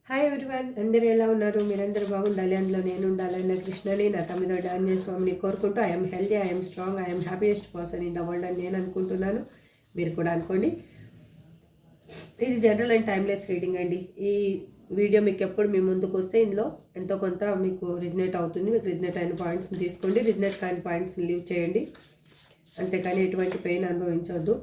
Hi everyone, అందరూ ఎలా ఉన్నారు? మీరందరూ బాగుండాలి, అందులో నేను ఉండాలి. నా కృష్ణని, నా తమ్మిదో ఆంజనేయ స్వామిని కోరుకుంటూ I'm healthy, I'm strong, I'm happiest person in the world అని నేను అనుకుంటున్నాను. మీరు కూడా అనుకోండి. ఇది జనరల్ అండ్ టైమ్లెస్ రీడింగ్ అండి. ఈ వీడియో మీకు ఎప్పుడు మీ ముందుకు వస్తే ఇందులో ఎంతో కొంత మీకు రిజనేట్ అవుతుంది. మీకు రిజనేట్ అయిన పాయింట్స్ని తీసుకోండి, రిజనేట్ కాని పాయింట్స్ని లీవ్ చేయండి. అంతేకాని ఎటువంటి పెయిన్ అనుభవించవద్దు.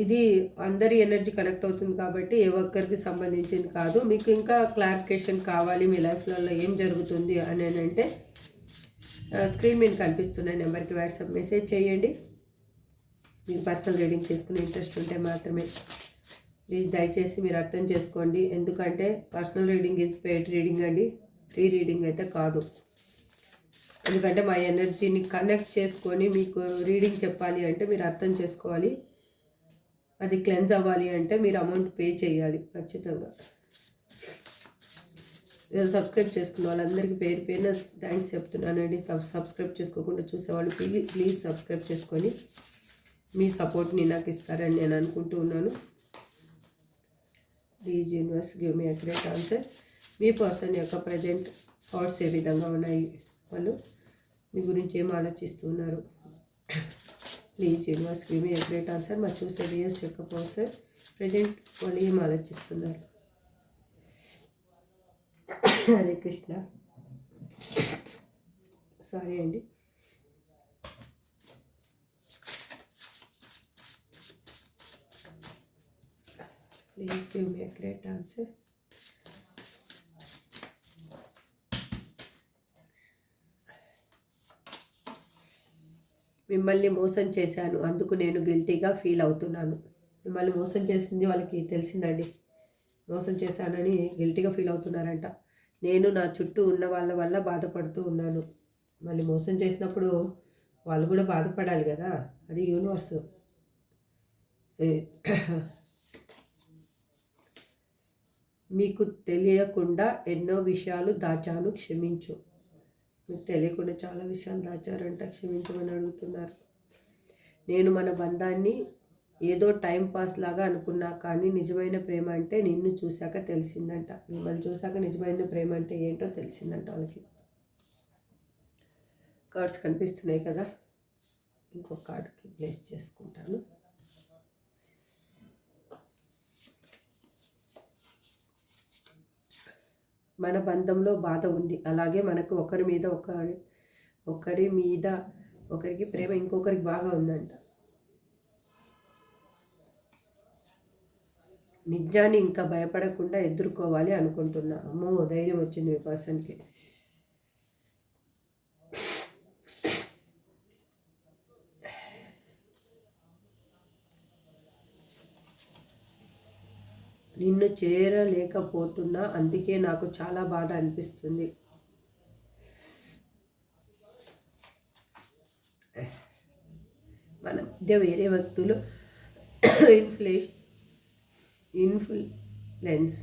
ఇది అందరి ఎనర్జీ కనెక్ట్ అవుతుంది కాబట్టి ఏ ఒక్కరికి సంబంధించింది కాదు. మీకు ఇంకా క్లారిఫికేషన్ కావాలి, మీ లైఫ్లలో ఏం జరుగుతుంది అని అంటే స్క్రీన్ మీద కనిపిస్తున్న నెంబర్కి వాట్సాప్ మెసేజ్ చేయండి. మీకు పర్సనల్ రీడింగ్ తీసుకునే ఇంట్రెస్ట్ ఉంటే మాత్రమే. ప్లీజ్ దయచేసి మీరు అర్థం చేసుకోండి. ఎందుకంటే personal reading is paid reading అండి, ఫ్రీ రీడింగ్ అయితే కాదు. ఎందుకంటే మా ఎనర్జీని కనెక్ట్ చేసుకొని మీకు రీడింగ్ చెప్పాలి అంటే మీరు అర్థం చేసుకోవాలి. అది క్లెన్స్ అవ్వాలి అంటే మీరు అమౌంట్ పే చేయాలి ఖచ్చితంగా. సబ్స్క్రైబ్ చేసుకున్న వాళ్ళందరికీ పేరు పేరున థ్యాంక్స్ చెప్తున్నానండి. సబ్స్క్రైబ్ చేసుకోకుండా చూసేవాళ్ళు ప్లీజ్ సబ్స్క్రైబ్ చేసుకొని మీ సపోర్ట్ని నాకు ఇస్తారని నేను అనుకుంటూ ఉన్నాను. Please universe give me accurate answer. Me person యొక్క ప్రజెంట్ థాట్స్ ఏ విధంగా ఉన్నాయి, వాళ్ళు మీ గురించి ఏం ఆలోచిస్తున్నారు? Please universe give me accurate answer. మా చూసే వ్యూయర్స్ యొక్క పర్సన్ ప్రజెంట్ వాళ్ళు ఏం ఆలోచిస్తున్నారు? హరే కృష్ణ, సారీ అండి. Please give me accurate answer. మిమ్మల్ని మోసం చేశాను, అందుకు నేను గిల్టీగా ఫీల్ అవుతున్నాను. మిమ్మల్ని మోసం చేసింది వాళ్ళకి తెలిసిందండి. మోసం చేశానని గిల్టీగా ఫీల్ అవుతున్నారంట. నేను నా చుట్టూ ఉన్న వాళ్ళ వల్ల బాధపడుతూ ఉన్నాను. మళ్ళీ మోసం చేసినప్పుడు వాళ్ళు కూడా బాధపడాలి కదా, అది యూనివర్స్. మీకు తెలియకుండా ఎన్నో విషయాలు దాచాను, క్షమించు. మీకు తెలియకుండా చాలా విషయాలు దాచారంట, క్షమించమని అడుగుతున్నారు. నేను మన బంధాన్ని ఏదో టైం పాస్ లాగా అనుకున్నా, కానీ నిజమైన ప్రేమ అంటే నిన్ను చూశాక తెలిసిందంట. మిమ్మల్ని చూశాక నిజమైన ప్రేమ అంటే ఏంటో తెలిసిందంట వాళ్ళకి. కార్డ్స్ కనిపిస్తున్నాయి కదా, ఇంకో కార్డుకి ప్లేస్ చేసుకుంటాను. మన బంధంలో బాధ ఉంది, అలాగే మనకు ఒకరికి ప్రేమ ఇంకొకరికి బాగా ఉందంట. నిజాన్ని ఇంకా భయపడకుండా ఎదుర్కోవాలి అనుకుంటున్నా. అమ్మో, ధైర్యం వచ్చింది మీ పర్సన్కి. నిన్ను చేరలేకపోతున్నా, అందుకే నాకు చాలా బాధ అనిపిస్తుంది. మన మధ్య వేరే వ్యక్తులు ఇన్ఫ్లుయెన్స్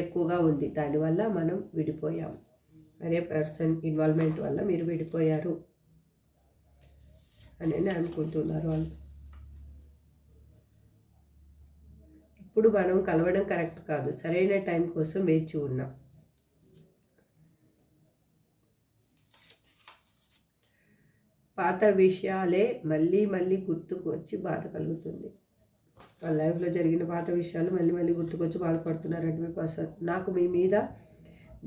ఎక్కువగా ఉంది, దానివల్ల మనం విడిపోయాం. వేరే పర్సన్ ఇన్వాల్వ్మెంట్ వల్ల మీరు విడిపోయారు అని అనుకుంటున్నారు వాళ్ళు. ఇప్పుడు మనం కలవడం కరెక్ట్ కాదు, సరైన టైం కోసం వేచి ఉన్నాం. పాత విషయాలే మళ్ళీ మళ్ళీ గుర్తుకు వచ్చి బాధ కలుగుతుంది. వాళ్ళ లైఫ్లో జరిగిన పాత విషయాలు మళ్ళీ మళ్ళీ గుర్తుకొచ్చి బాధపడుతున్నారంటే మీ పర్సన్. నాకు మీ మీద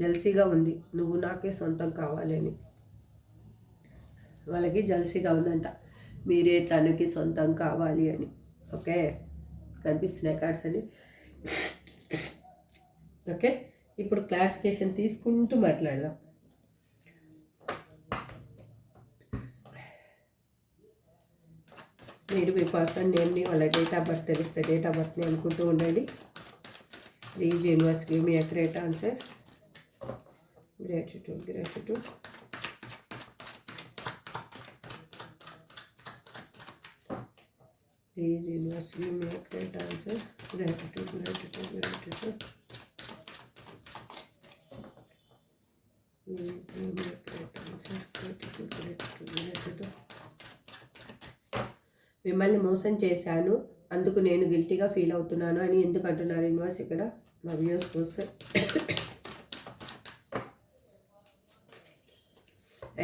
జల్సీగా ఉంది, నువ్వు నాకే సొంతం కావాలి అని. వాళ్ళకి జల్సీగా ఉందంట, మీరే తనకి సొంతం కావాలి అని. ఓకే, కనిపిస్తున్నాయి కార్డ్స్ అని. ఓకే, ఇప్పుడు క్లారిఫికేషన్ తీసుకుంటూ మాట్లాడదాం. మీరు మీ పర్సన్ నేమ్ని, వాళ్ళ డేట్ ఆఫ్ బర్త్ తెలిస్తే డేట్ ఆఫ్ బర్త్ని అనుకుంటూ ఉండండి. Please universe give me accurate answer. Gratitude. Please universe give me accurate answer. Gratitude. Please give me accurate answer. Gratitude. మిమ్మల్ని మోసం చేశాను, అందుకు నేను గిల్టీగా ఫీల్ అవుతున్నాను అని ఎందుకు అంటున్నారు యూనివర్స్ ఇక్కడ? మా వ్యూస్ కోసం.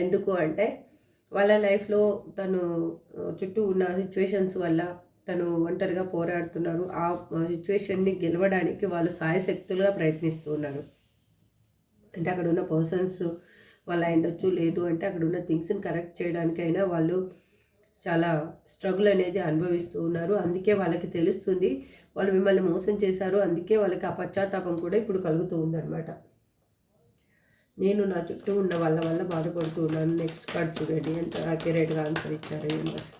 ఎందుకు అంటే వాళ్ళ లైఫ్లో తను చుట్టూ ఉన్న సిచ్యువేషన్స్ వల్ల తను ఒంటరిగా పోరాడుతున్నారు. ఆ సిచ్యువేషన్ని గెలవడానికి వాళ్ళు సాయశక్తులుగా ప్రయత్నిస్తూ ఉన్నారు. అంటే అక్కడ ఉన్న పర్సన్స్ వాళ్ళు అయిండొచ్చు, లేదు అంటే అక్కడ ఉన్న థింగ్స్ని కరెక్ట్ చేయడానికైనా వాళ్ళు చాలా స్ట్రగుల్ అనేది అనుభవిస్తూ ఉన్నారు. అందుకే వాళ్ళకి తెలుస్తుంది వాళ్ళు మిమ్మల్ని మోసం చేశారు. అందుకే వాళ్ళకి ఆ పశ్చాత్తాపం కూడా ఇప్పుడు కలుగుతూ ఉందన్నమాట. నేను నా చుట్టూ ఉన్న వాళ్ళ వల్ల బాధపడుతూ ఉన్నాను. నెక్స్ట్ కార్డ్ చూడండి ఎంత యాక్యురేట్గా ఆన్సర్ ఇచ్చారు యూనివర్స్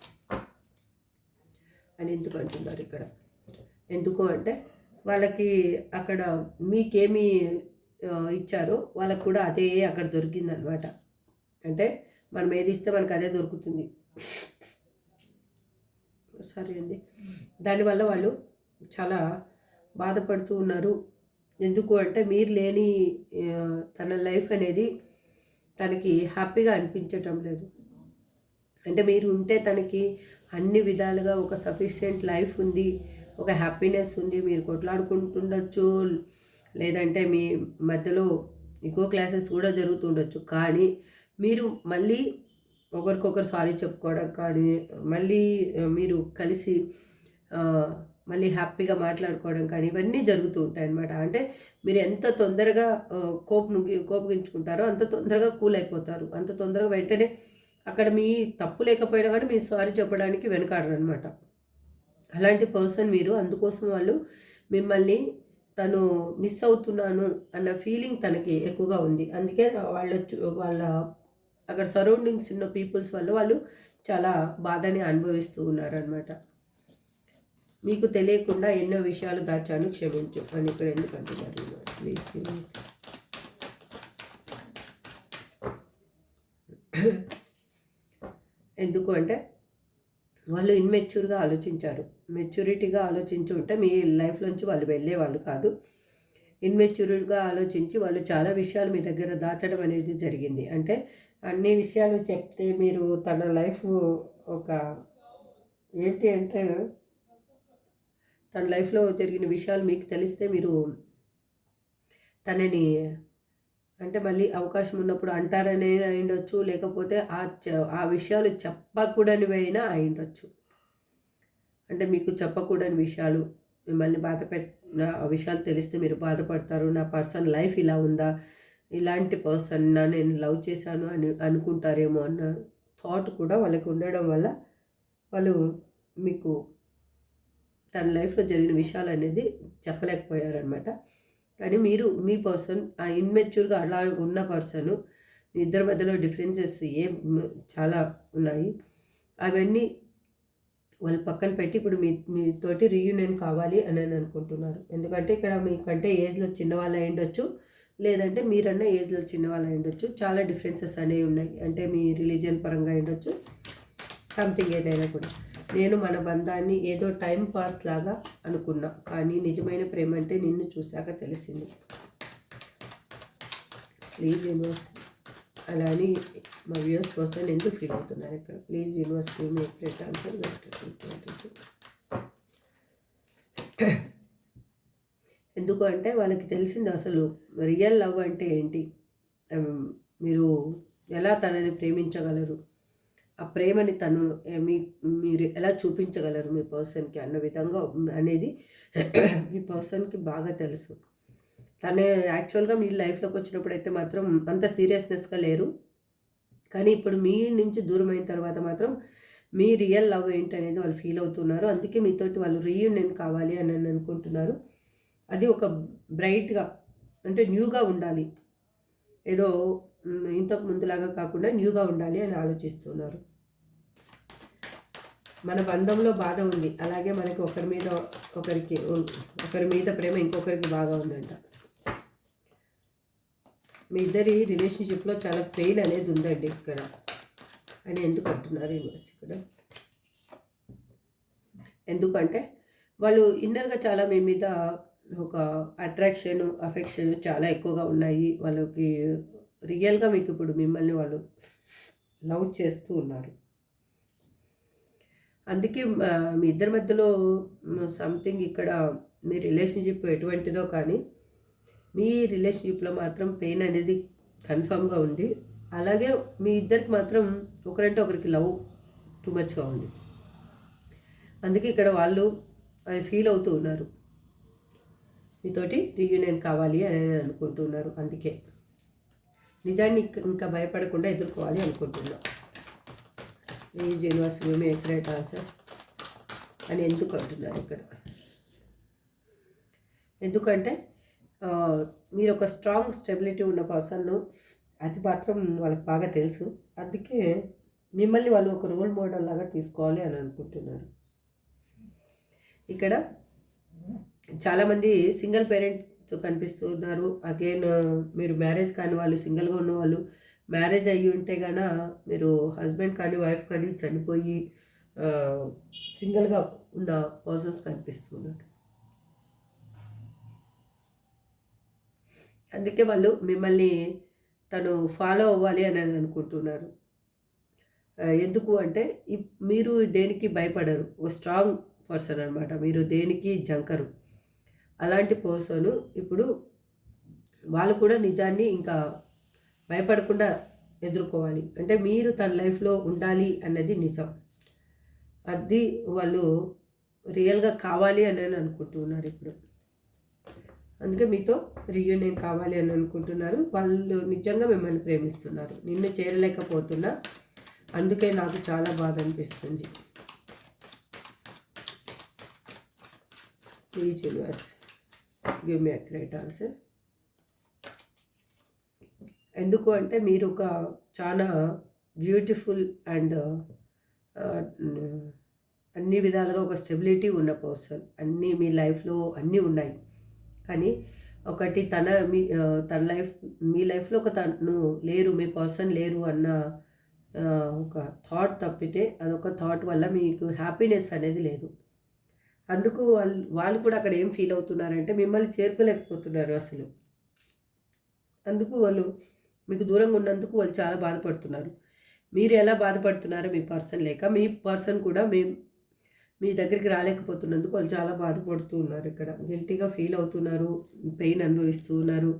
అని ఎందుకు అంటున్నారు ఇక్కడ. ఎందుకు అంటే వాళ్ళకి అక్కడ మీకేమి ఇచ్చారో వాళ్ళకు కూడా అదే అక్కడ దొరికిందనమాట. అంటే మనం ఏది ఇస్తే మనకు అదే దొరుకుతుంది. సరే అండి. దానివల్ల వాళ్ళు చాలా బాధపడుతూ ఉన్నారు. ఎందుకు అంటే మీరు లేని తన లైఫ్ అనేది తనకి హ్యాపీగా అనిపించటం లేదు. అంటే మీరు ఉంటే తనకి అన్ని విధాలుగా ఒక సఫిషియెంట్ లైఫ్ ఉంది, ఒక హ్యాపీనెస్ ఉంది. మీరు కొట్లాడుకుంటుండొచ్చు, లేదంటే మీ మధ్యలో ఇగో క్లాసెస్ కూడా జరుగుతుండొచ్చు. కానీ మీరు మళ్ళీ ఒకరికొకరు సారీ చెప్పుకోవడం కానీ, మళ్ళీ మీరు కలిసి మళ్ళీ హ్యాపీగా మాట్లాడుకోవడం కానీ ఇవన్నీ జరుగుతూ ఉంటాయి అన్నమాట. అంటే మీరు ఎంత తొందరగా కోపగించుకుంటారో అంత తొందరగా కూల్ అయిపోతారు. అంత తొందరగా వెంటనే అక్కడ మీ తప్పు లేకపోయినా కానీ మీరు సారీ చెప్పడానికి వెనకాడరు అనమాట. అలాంటి పర్సన్ మీరు. అందుకోసం వాళ్ళు మిమ్మల్ని తను మిస్ అవుతున్నాను అన్న ఫీలింగ్ తనకి ఎక్కువగా ఉంది. అందుకే వాళ్ళ అక్కడ సరౌండింగ్స్ ఉన్న పీపుల్స్ వల్ల వాళ్ళు చాలా బాధని అనుభవిస్తూ ఉన్నారనమాట. మీకు తెలియకుండా ఎన్నో విషయాలు దాచాను, క్షమించు అని ఇక్కడ ఎందుకు అంటున్నారు ప్లీజ్. ఎందుకు అంటే వాళ్ళు ఇన్మెచ్యూర్గా ఆలోచించారు. మెచ్యూరిటీగా ఆలోచించి ఉంటే మీ లైఫ్లోంచి వాళ్ళు వెళ్ళేవాళ్ళు కాదు. ఇన్మెచ్యూర్గా ఆలోచించి వాళ్ళు చాలా విషయాలు మీ దగ్గర దాచడం అనేది జరిగింది. అంటే అన్ని విషయాలు చెప్తే మీరు తన లైఫ్ ఒక ఏంటి అంటే తన లైఫ్లో జరిగిన విషయాలు మీకు తెలిస్తే మీరు తనని అంటే మళ్ళీ అవకాశం ఉన్నప్పుడు అంటారనే అయిండొచ్చు, లేకపోతే ఆ విషయాలు చెప్పకూడనివైనా అయిండొచ్చు. అంటే మీకు చెప్పకూడని విషయాలు మిమ్మల్ని బాధ పెట్టిన విషయాలు తెలిస్తే మీరు బాధపడతారు. నా పర్సన్ లైఫ్ ఇలా ఉందా, ఇలాంటి పర్సన్ నేను లవ్ చేశాను అని అనుకుంటారేమో అన్న థాట్ కూడా వాళ్ళకి ఉండడం వల్ల వాళ్ళు మీకు తన లైఫ్లో జరిగిన విషయాలు అనేది చెప్పలేకపోయారనమాట. కానీ మీరు మీ పర్సన్ ఆ ఇన్మెచ్యూర్గా అలా ఉన్న పర్సన్ మీ ఇద్దరి మధ్యలో డిఫరెన్సెస్ చాలా ఉన్నాయి. అవన్నీ వాళ్ళు పక్కన పెట్టి ఇప్పుడు మీతోటి రీయూనియన్ కావాలి అని అనుకుంటున్నారు. ఎందుకంటే ఇక్కడ మీకంటే ఏజ్లో చిన్నవాళ్ళు అయి ఉండొచ్చు, లేదంటే మీరన్నా ఏజ్లో చిన్నవాళ్ళు అయి ఉండొచ్చు. చాలా డిఫరెన్సెస్ అనేవి ఉన్నాయి. అంటే మీ రిలీజియన్ పరంగా ఉండొచ్చు, సంథింగ్ ఏదైనా కూడా. నేను మన బంధాన్ని ఏదో టైం పాస్ లాగా అనుకున్నా, కానీ నిజమైన ప్రేమ అంటే నిన్ను చూశాక తెలిసింది. ప్లీజ్ యూనివర్స్ అలా అని మా వ్యూస్ కోసం ఎందుకు ఫీల్ అవుతున్నారు ఇక్కడ. Please universe me plate answer. ఎందుకు అంటే వాళ్ళకి తెలిసింది అసలు రియల్ లవ్ అంటే ఏంటి, మీరు ఎలా తనని ప్రేమించగలరు, ఆ ప్రేమని తను మీరు ఎలా చూపించగలరు మీ పర్సన్కి అన్న విధంగా అనేది మీ పర్సన్కి బాగా తెలుసు. తనే యాక్చువల్గా మీ లైఫ్లోకి వచ్చినప్పుడు అయితే మాత్రం అంత సీరియస్నెస్గా లేరు. కానీ ఇప్పుడు మీ నుంచి దూరం అయిన తర్వాత మాత్రం మీ రియల్ లవ్ ఏంటనేది వాళ్ళు ఫీల్ అవుతున్నారు. అందుకే మీతోటి వాళ్ళు రీయూనియన్ కావాలి అని అనుకుంటున్నారు. అది ఒక బ్రైట్గా అంటే న్యూగా ఉండాలి, ఏదో ఇంతకు ముందులాగా కాకుండా న్యూగా ఉండాలి అని ఆలోచిస్తున్నారు. మన బంధంలో బాధ ఉంది, అలాగే మనకి ఒకరి మీద ప్రేమ ఇంకొకరికి బాగా ఉందంట. మీ ఇద్దరి రిలేషన్షిప్లో చాలా పెయిన్ అనేది ఉందండి ఇక్కడ అని ఎందుకు అంటున్నారు యూనివర్స్ ఇక్కడ. ఎందుకంటే వాళ్ళు ఇన్నర్గా చాలా మీ మీద ఒక అట్రాక్షన్, అఫెక్షన్ చాలా ఎక్కువగా ఉన్నాయి. వాళ్ళకి రియల్గా మీకు ఇప్పుడు మిమ్మల్ని వాళ్ళు లవ్ చేస్తూ ఉన్నారు. అందుకే మీ ఇద్దరి మధ్యలో సంథింగ్ ఇక్కడ మీ రిలేషన్షిప్ ఎటువంటిదో కానీ మీ రిలేషన్షిప్లో మాత్రం పెయిన్ అనేది కన్ఫామ్గా ఉంది. అలాగే మీ ఇద్దరికి మాత్రం ఒకరంటే ఒకరికి లవ్ టూ మచ్గా ఉంది. అందుకే ఇక్కడ వాళ్ళు అది ఫీల్ అవుతూ ఉన్నారు, మీతోటి రీయూనియన్ కావాలి అని అనుకుంటున్నారు. అందుకే నిజాన్ని ఇంకా భయపడకుండా ఎదుర్కోవాలి అనుకుంటున్నాం. Please universe give me accurate answer అని ఎందుకు అంటున్నారు ఇక్కడ? ఎందుకంటే మీరు ఒక స్ట్రాంగ్ స్టెబిలిటీ ఉన్న పర్సన్ను, అది మాత్రం వాళ్ళకి బాగా తెలుసు. అందుకే మిమ్మల్ని వాళ్ళు ఒక రోల్ మోడల్ లాగా తీసుకోవాలి అని అనుకుంటున్నారు. ఇక్కడ చాలామంది సింగిల్ పేరెంట్తో కనిపిస్తున్నారు. అగైన్ మీరు మ్యారేజ్ కాని వాళ్ళు, సింగిల్గా ఉన్న వాళ్ళు, మ్యారేజ్ అయ్యి ఉంటే గాన మీరు హస్బెండ్ కానీ వైఫ్ కానీ చనిపోయి సింగిల్గా ఉన్న పర్సన్స్ కనిపిస్తున్నారు. అందుకే వాళ్ళు మిమ్మల్ని తను ఫాలో అవ్వాలి అని అనుకుంటున్నారు. ఎందుకు అంటే మీరు దేనికి భయపడరు, ఒక స్ట్రాంగ్ పర్సన్ అనమాట. మీరు దేనికి జంకరు. అలాంటి పర్సన్ ఇప్పుడు వాళ్ళు కూడా నిజాన్ని ఇంకా భయపడకుండా ఎదుర్కోవాలి. అంటే మీరు తన లైఫ్లో ఉండాలి అన్నది నిజం. అది వాళ్ళు రియల్గా కావాలి అని అనుకుంటున్నారు ఇప్పుడు. అందుకే మీతో రీయూనియన్ కావాలి అని అనుకుంటున్నారు. వాళ్ళు నిజంగా మిమ్మల్ని ప్రేమిస్తున్నారు. నిన్ను చేరలేకపోతున్నా, అందుకే నాకు చాలా బాధ అనిపిస్తుంది. Please universe give me accurate answer. ఎందుకు అంటే మీరు ఒక చాలా బ్యూటిఫుల్ అండ్ అన్ని విధాలుగా ఒక స్టెబిలిటీ ఉన్న పర్సన్. అన్నీ మీ లైఫ్లో అన్నీ ఉన్నాయి. కానీ ఒకటి తన లైఫ్, మీ లైఫ్లో ఒక తను లేరు, మీ పర్సన్ లేరు అన్న ఒక థాట్ తప్పితే అదొక థాట్ వల్ల మీకు హ్యాపీనెస్ అనేది లేదు. అందుకు వాళ్ళు కూడా అక్కడ ఏం ఫీల్ అవుతున్నారంటే మిమ్మల్ని చేరుకోలేకపోతున్నారు అసలు. అందుకు వాళ్ళు మీకు దూరంగా ఉన్నందుకు వాళ్ళు చాలా బాధపడుతున్నారు. మీరు ఎలా బాధపడుతున్నారో మీ పర్సన్ లేక, మీ పర్సన్ కూడా మీ దగ్గరికి రాలేకపోతున్నందుకు వాళ్ళు చాలా బాధపడుతూ ఉన్నారు. ఇక్కడ గిల్టీగా ఫీల్ అవుతున్నారు, పెయిన్ అనుభవిస్తూ ఉన్నారు.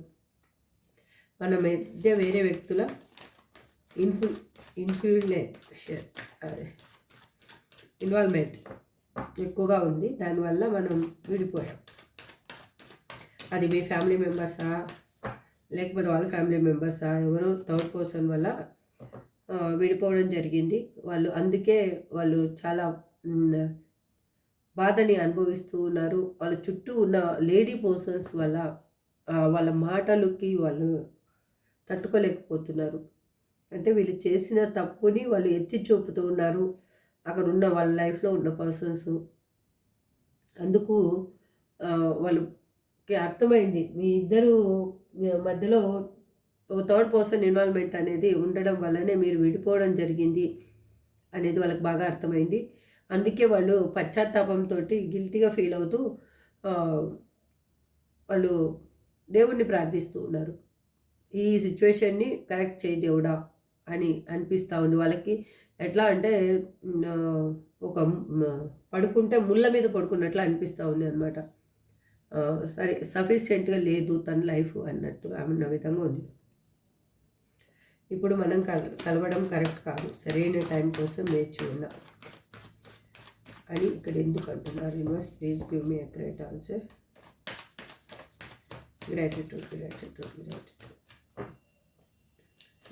మన మధ్య వేరే వ్యక్తుల ఇన్వాల్వ్మెంట్ ఎక్కువగా ఉంది. దానివల్ల మనం విడిపోయాం. అది మీ ఫ్యామిలీ మెంబర్సా, లేకపోతే వాళ్ళ ఫ్యామిలీ మెంబర్సా, ఎవరో థర్డ్ పర్సన్ వల్ల విడిపోవడం జరిగింది. అందుకే వాళ్ళు చాలా బాధని అనుభవిస్తూ ఉన్నారు. వాళ్ళ చుట్టూ ఉన్న లేడీ పర్సన్స్ వల్ల వాళ్ళ మాటలకి వాళ్ళు తట్టుకోలేకపోతున్నారు. అంటే వీళ్ళు చేసిన తప్పుని వాళ్ళు ఎత్తి చూపుతూ ఉన్నారు అక్కడ ఉన్న వాళ్ళ లైఫ్లో ఉన్న పర్సన్స్. అందుకు వాళ్ళకి అర్థమైంది మీ ఇద్దరు మధ్యలో ఒక థర్డ్ పర్సన్ ఇన్వాల్వ్మెంట్ అనేది ఉండడం వల్లనే మీరు విడిపోవడం జరిగింది అనేది వాళ్ళకి బాగా అర్థమైంది. అందుకే వాళ్ళు పశ్చాత్తాపంతో గిల్టీగా ఫీల్ అవుతూ వాళ్ళు దేవుణ్ణి ప్రార్థిస్తూ ఉన్నారు. ఈ సిచ్యువేషన్ని కరెక్ట్ చేయి దేవుడా అని అనిపిస్తూ ఉంది వాళ్ళకి. ఎట్లా అంటే ఒక పడుకుంటే ముళ్ళ మీద పడుకున్నట్లు అనిపిస్తూ ఉంది అనమాట. సరే సఫిషియెంట్గా లేదు తన లైఫ్ అన్నట్టు అన్న విధంగా ఉంది. ఇప్పుడు మనం కలవడం కరెక్ట్ కాదు, సరైన టైం కోసం వేచి ఉందాం అని ఇక్కడ ఎందుకు అంటున్నారు? Universe please give me accurate answer. Gratitude.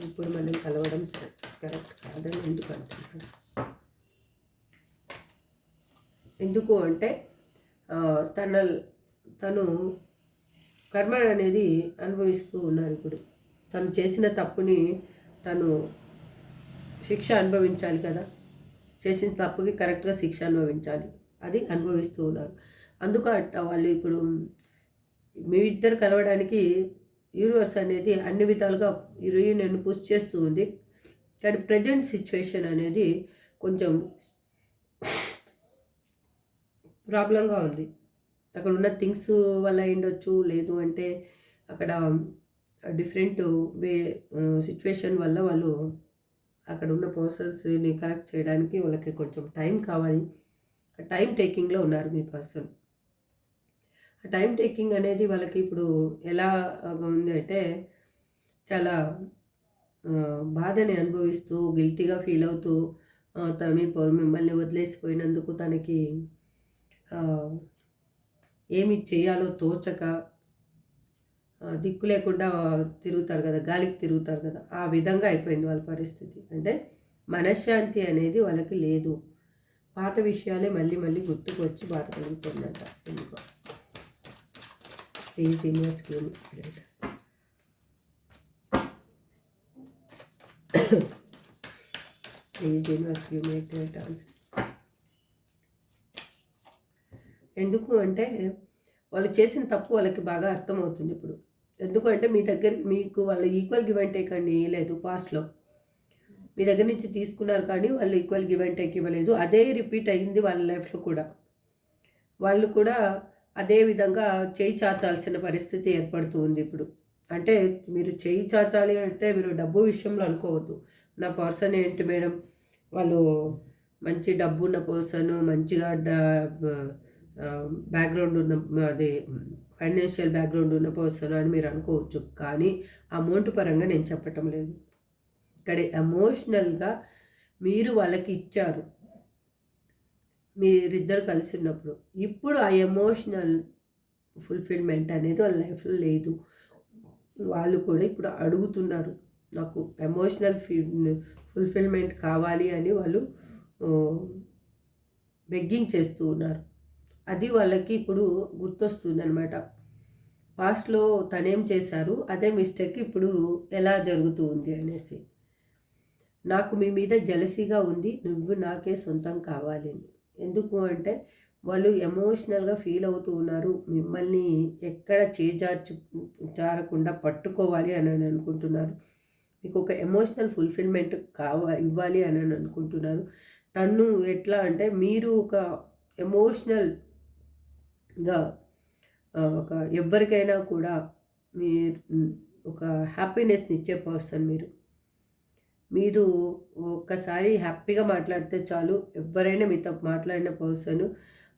ఇప్పుడు మనం కలవడం కరెక్ట్ కాదని ఎందుకు అంటున్నారు? ఎందుకు అంటే తను కర్మ అనేది అనుభవిస్తూ ఉన్నారు. ఇప్పుడు తను చేసిన తప్పుని తను శిక్ష అనుభవించాలి కదా. చేసిన తప్పుకి కరెక్ట్గా శిక్ష అనుభవించాలి, అది అనుభవిస్తూ ఉన్నారు. అందుకు వాళ్ళు ఇప్పుడు మీ ఇద్దరు కలవడానికి యూనివర్స్ అనేది అన్ని విధాలుగా రీయూనియన్ పుష్ చేస్తూ ఉంది. కానీ ప్రజెంట్ సిచ్యువేషన్ అనేది కొంచెం ప్రాబ్లంగా ఉంది. అక్కడ ఉన్న థింగ్స్ వల్ల అయిండొచ్చు, లేదు అంటే అక్కడ డిఫరెంట్ సిచ్యువేషన్ వల్ల వాళ్ళు అక్కడ ఉన్న పర్సన్స్ని కరెక్ట్ చేయడానికి వాళ్ళకి కొంచెం టైం కావాలి. టైం టేకింగ్లో ఉన్నారు మీ పర్సన్. టైం టేకింగ్ అనేది వాళ్ళకి ఇప్పుడు ఎలా ఉంది అంటే చాలా బాధని అనుభవిస్తూ గిల్టీగా ఫీల్ అవుతూ మిమ్మల్ని వదిలేసిపోయినందుకు తనకి ఏమి చేయాలో తోచక దిక్కు లేకుండా తిరుగుతారు కదా, గాలికి తిరుగుతారు కదా, ఆ విధంగా అయిపోయింది వాళ్ళ పరిస్థితి. అంటే మనశ్శాంతి అనేది వాళ్ళకి లేదు. పాత విషయాలే మళ్ళీ మళ్ళీ గుర్తుకు వచ్చి బాధ కలుగుతుందంట ఎందుకో. Please invest please invest make great answer. ఎందుకు అంటే వాళ్ళు చేసిన తప్పు వాళ్ళకి బాగా అర్థమవుతుంది ఇప్పుడు. ఎందుకంటే మీకు వాళ్ళు ఈక్వల్ గివ్ అండ్ టేక్ అండి ఇవ్వలేదు. పాస్ట్లో మీ దగ్గర నుంచి తీసుకున్నారు కానీ వాళ్ళు ఈక్వల్ గివ్ అండ్ టేక్ ఇవ్వలేదు. అదే రిపీట్ అయ్యింది వాళ్ళ లైఫ్లో కూడా. వాళ్ళు కూడా అదే విధంగా చేయి చాచాల్సిన పరిస్థితి ఏర్పడుతూ ఉంది ఇప్పుడు. అంటే మీరు చేయి చాచాలి అంటే మీరు డబ్బు విషయంలో అనుకోవద్దు. నా పర్సన్ ఏంటి మేడం, వాళ్ళు మంచి డబ్బు ఉన్న పర్సన్, మంచిగా బ్యాక్గ్రౌండ్ ఉన్న అది ఫైనాన్షియల్ బ్యాక్గ్రౌండ్ ఉన్న పర్సన్ అని మీరు అనుకోవచ్చు. కానీ అమౌంట్ పరంగా నేను చెప్పటం లేదు. ఇక్కడ ఎమోషనల్గా మీరు వాళ్ళకి ఇచ్చారు, మీరిద్దరు కలిసి ఉన్నప్పుడు. ఇప్పుడు ఆ ఎమోషనల్ ఫుల్ఫిల్మెంట్ అనేది వాళ్ళ లైఫ్లో లేదు. వాళ్ళు కూడా ఇప్పుడు అడుగుతున్నారు, నాకు ఎమోషనల్ ఫుల్ఫిల్మెంట్ కావాలి అని వాళ్ళు బెగ్గింగ్ చేస్తూ ఉన్నారు. అది వాళ్ళకి ఇప్పుడు గుర్తొస్తుంది అనమాట. పాస్ట్లో తనేం చేశారు అదే మిస్టేక్ ఇప్పుడు ఎలా జరుగుతూ ఉంది అనేసి. నాకు మీ మీద జెలసీగా ఉంది, నువ్వు నాకే సొంతం కావాలి. ఎందుకు అంటే వాళ్ళు ఎమోషనల్గా ఫీల్ అవుతూ ఉన్నారు. మిమ్మల్ని ఎక్కడ జారకుండా పట్టుకోవాలి అని అనుకుంటున్నారు. మీకు ఒక ఎమోషనల్ ఫుల్ఫిల్మెంట్ ఇవ్వాలి అని అనుకుంటున్నారు. తను ఎట్లా అంటే మీరు ఒక ఎమోషనల్గా ఒక ఎవరికైనా కూడా మీరు ఒక హ్యాపీనెస్ని ఇచ్చే పర్సన్. మీరు ఒక్కసారి హ్యాపీగా మాట్లాడితే చాలు, ఎవరైనా మీతో మాట్లాడిన పర్సన్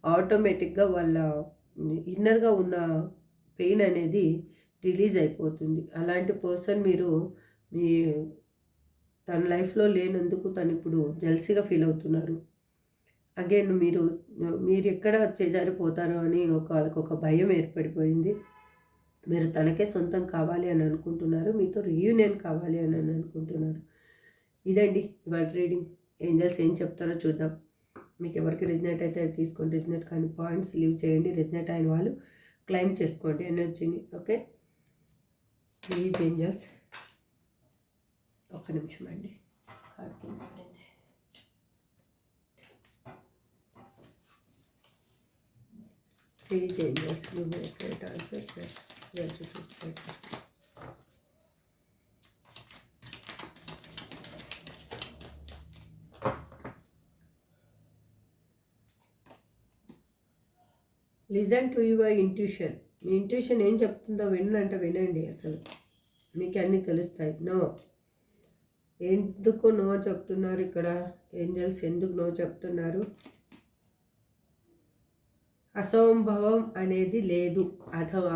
ఆటోమేటిక్గా వాళ్ళ ఇన్నర్గా ఉన్న పెయిన్ అనేది రిలీజ్ అయిపోతుంది. అలాంటి పర్సన్ మీరు తన లైఫ్లో లేనందుకు తను ఇప్పుడు జెల్సీగా ఫీల్ అవుతున్నారు. అగైన్ మీరు ఎక్కడ చేజారిపోతారో అని వాళ్ళకి ఒక భయం ఏర్పడిపోయింది. మీరు తనకే సొంతం కావాలి అని అనుకుంటున్నారు, మీతో రీయూనియన్ కావాలి అని అనుకుంటున్నారు. ఇదండి ఇవాళ రీడింగ్. ఏంజల్స్ ఏం చెప్తారో చూద్దాం. మీకు ఎవరికి రిజనేట్ అయితే అది తీసుకోండి, రిజనేట్ కానీ పాయింట్స్ లీవ్ చేయండి. రిజనేట్ అయిన వాళ్ళు క్లైమ్ చేసుకోండి ఎనర్జీని. ఓకే ప్లీజ్ ఏంజల్స్, ఒక్క నిమిషం అండి. Please angels give me great answer. Listen to your intuition. Me intuition ఏం చెప్తుందో వినండి. అసలు మీకు అన్నీ తెలుస్తాయి. నో, ఎందుకు నో చెప్తున్నారు ఇక్కడ ఏంజల్స్? ఎందుకు నో చెప్తున్నారు? అసంభవం అనేది లేదు.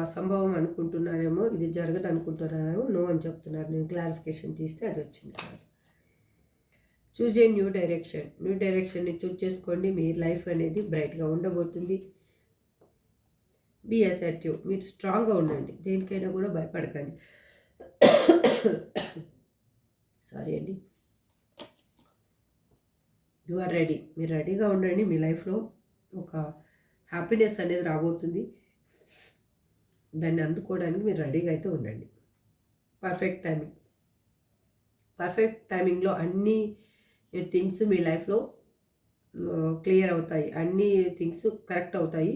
అసంభవం అనుకుంటున్నారేమో, ఇది జరగదు అనుకుంటున్నారేమో, నో అని చెప్తున్నారు. నేను క్లారిఫికేషన్ తీస్తే అది వచ్చింది కాదు. చూజ్ ఏ న్యూ డైరెక్షన్ని చూజ్ చేసుకోండి. మీ లైఫ్ అనేది బ్రైట్గా ఉండబోతుంది. Be assertive. మీరు స్ట్రాంగ్గా ఉండండి, దేనికైనా కూడా భయపడకండి. సారీ అండి. You are ready. మీరు రెడీగా ఉండండి. మీ లైఫ్లో ఒక హ్యాపీనెస్ అనేది రాబోతుంది. దాన్ని అందుకోవడానికి మీరు రెడీగా అయితే ఉండండి. పర్ఫెక్ట్ టైమింగ్లో అన్ని థింగ్స్ మీ లైఫ్లో క్లియర్ అవుతాయి. అన్ని థింగ్స్ కరెక్ట్ అవుతాయి.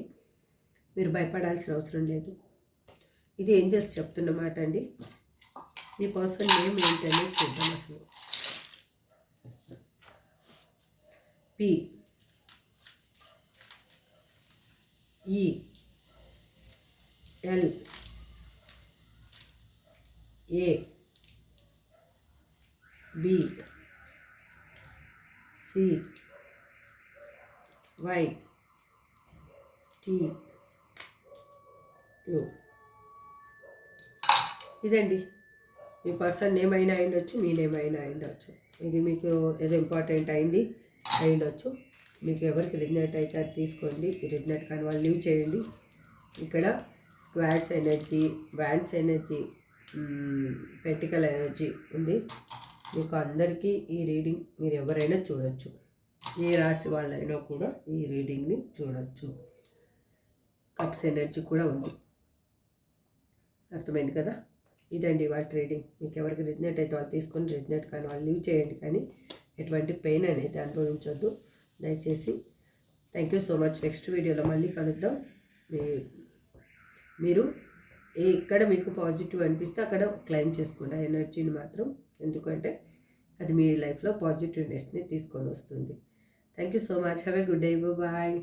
మీరు భయపడాల్సిన అవసరం లేదు. ఇది ఏంజల్స్ చెప్తున్న మాట అండి. మీ పర్సన్ నేమ్ ఏంటనేది చూద్దాం. అసలు PLABCY యూ. ఇదండి మీ పర్సన్ నేమ్ అయినా అయిండొచ్చు, మీ నేమ్ అయినా అయిండొచ్చు. ఇది మీకు ఏదో ఇంపార్టెంట్ అయింది అయిండొచ్చు. మీకు ఎవరికి రిజనేట్ అయితే అది తీసుకోండి. రిజనేట్ కానీ వాళ్ళు లీవ్ చేయండి. ఇక్కడ swords energy, wands energy, pentacle energy ఉంది. మీకు అందరికీ ఈ రీడింగ్ మీరు ఎవరైనా చూడొచ్చు. ఏ రాశి వాళ్ళైనా కూడా ఈ రీడింగ్ని చూడొచ్చు. కప్స్ ఎనర్జీ కూడా ఉంది. అర్థమైంది కదా? ఇదండి వాటి రీడింగ్. మీకు ఎవరికి రిజనేట్ అయితే వాళ్ళు తీసుకొని, రిజనేట్ కానీ వాళ్ళు లీవ్ చేయండి. కానీ ఎటువంటి పెయిన్ అనేది అనుభవించొద్దు దయచేసి. Thank you so much. Next వీడియోలో మళ్ళీ కలుద్దాం. మీరు ఎక్కడ మీకు పాజిటివ్ అనిపిస్తే అక్కడ క్లైమ్ చేసుకోండి ఎనర్జీని మాత్రం. ఎందుకంటే అది మీ లైఫ్లో పాజిటివ్నెస్ని తీసుకొని వస్తుంది. Thank you so much. Have a good day. Bye.